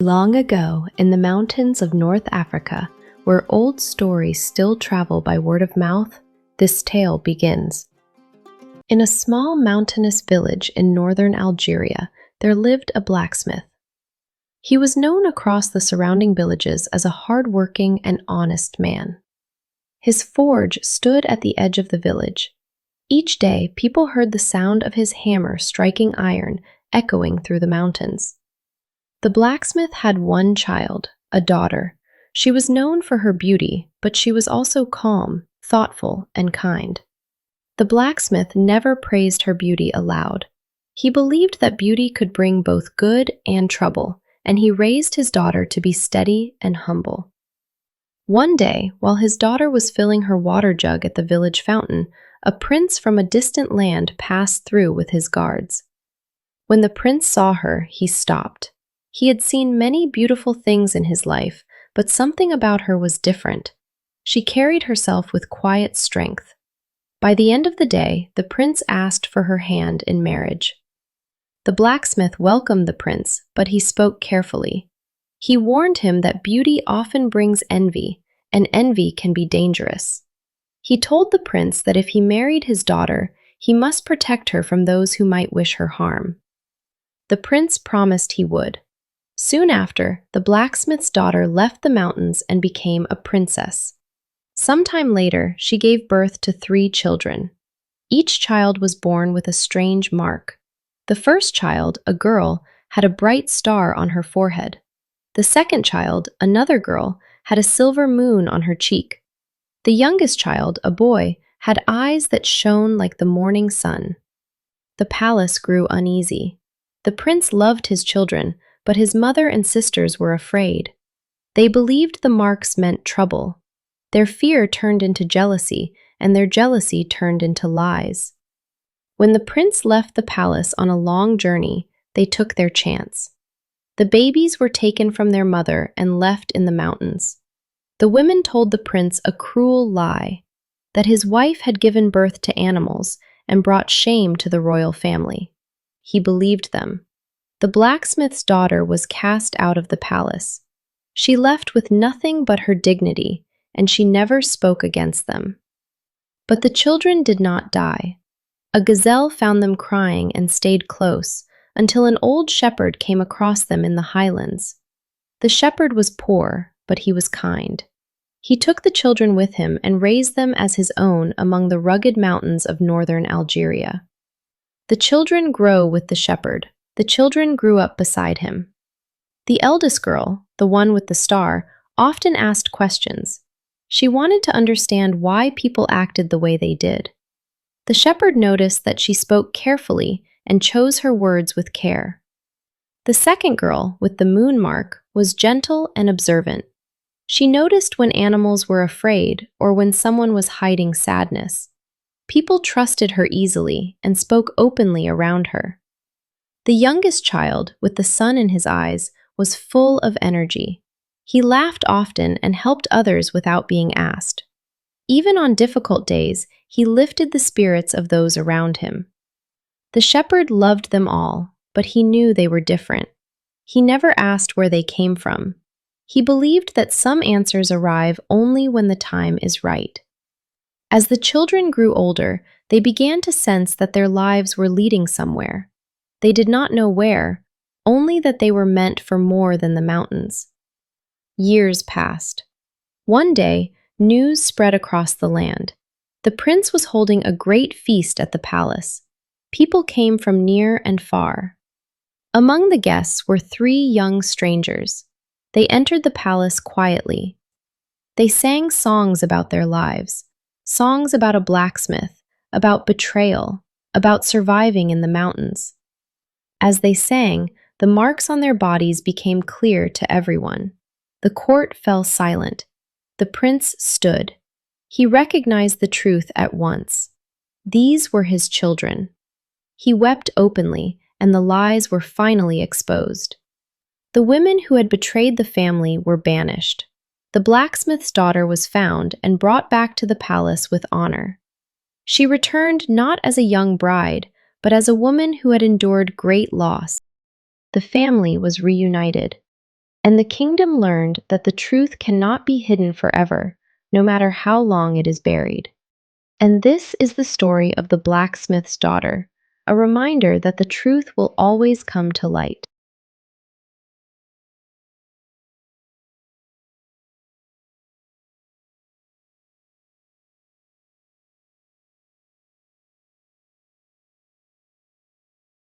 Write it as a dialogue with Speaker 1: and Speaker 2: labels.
Speaker 1: Long ago, in the mountains of North Africa, where old stories still travel by word of mouth, this tale begins. In a small mountainous village in northern Algeria, there lived a blacksmith. He was known across the surrounding villages as a hard-working and honest man. His forge stood at the edge of the village. Each day, people heard the sound of his hammer striking iron echoing through the mountains. The blacksmith had one child, a daughter. She was known for her beauty, but she was also calm, thoughtful, and kind. The blacksmith never praised her beauty aloud. He believed that beauty could bring both good and trouble, and he raised his daughter to be steady and humble. One day, while his daughter was filling her water jug at the village fountain, a prince from a distant land passed through with his guards. When the prince saw her, he stopped. He had seen many beautiful things in his life, but something about her was different. She carried herself with quiet strength. By the end of the day, the prince asked for her hand in marriage. The blacksmith welcomed the prince, but he spoke carefully. He warned him that beauty often brings envy, and envy can be dangerous. He told the prince that if he married his daughter, he must protect her from those who might wish her harm. The prince promised he would. Soon after, the blacksmith's daughter left the mountains and became a princess. Sometime later, she gave birth to 3 children. Each child was born with a strange mark. The first child, a girl, had a bright star on her forehead. The second child, another girl, had a silver moon on her cheek. The youngest child, a boy, had eyes that shone like the morning sun. The palace grew uneasy. The prince loved his children, but his mother and sisters were afraid. They believed the marks meant trouble. Their fear turned into jealousy, and their jealousy turned into lies. When the prince left the palace on a long journey, they took their chance. The babies were taken from their mother and left in the mountains. The women told the prince a cruel lie, that his wife had given birth to animals and brought shame to the royal family. He believed them. The blacksmith's daughter was cast out of the palace. She left with nothing but her dignity, and she never spoke against them. But the children did not die. A gazelle found them crying and stayed close, until an old shepherd came across them in the highlands. The shepherd was poor, but he was kind. He took the children with him and raised them as his own among the rugged mountains of northern Algeria. The children grew with the shepherd. The children grew up beside him. The eldest girl, the one with the star, often asked questions. She wanted to understand why people acted the way they did. The shepherd noticed that she spoke carefully and chose her words with care. The second girl, with the moon mark, was gentle and observant. She noticed when animals were afraid or when someone was hiding sadness. People trusted her easily and spoke openly around her. The youngest child, with the sun in his eyes, was full of energy. He laughed often and helped others without being asked. Even on difficult days, he lifted the spirits of those around him. The shepherd loved them all, but he knew they were different. He never asked where they came from. He believed that some answers arrive only when the time is right. As the children grew older, they began to sense that their lives were leading somewhere. They did not know where, only that they were meant for more than the mountains. Years passed. One day, news spread across the land. The prince was holding a great feast at the palace. People came from near and far. Among the guests were 3 young strangers. They entered the palace quietly. They sang songs about their lives, songs about a blacksmith, about betrayal, about surviving in the mountains. As they sang, the marks on their bodies became clear to everyone. The court fell silent. The prince stood. He recognized the truth at once. These were his children. He wept openly, and the lies were finally exposed. The women who had betrayed the family were banished. The blacksmith's daughter was found and brought back to the palace with honor. She returned not as a young bride, but as a woman who had endured great loss. The family was reunited. And the kingdom learned that the truth cannot be hidden forever, no matter how long it is buried. And this is the story of the blacksmith's daughter, a reminder that the truth will always come to light.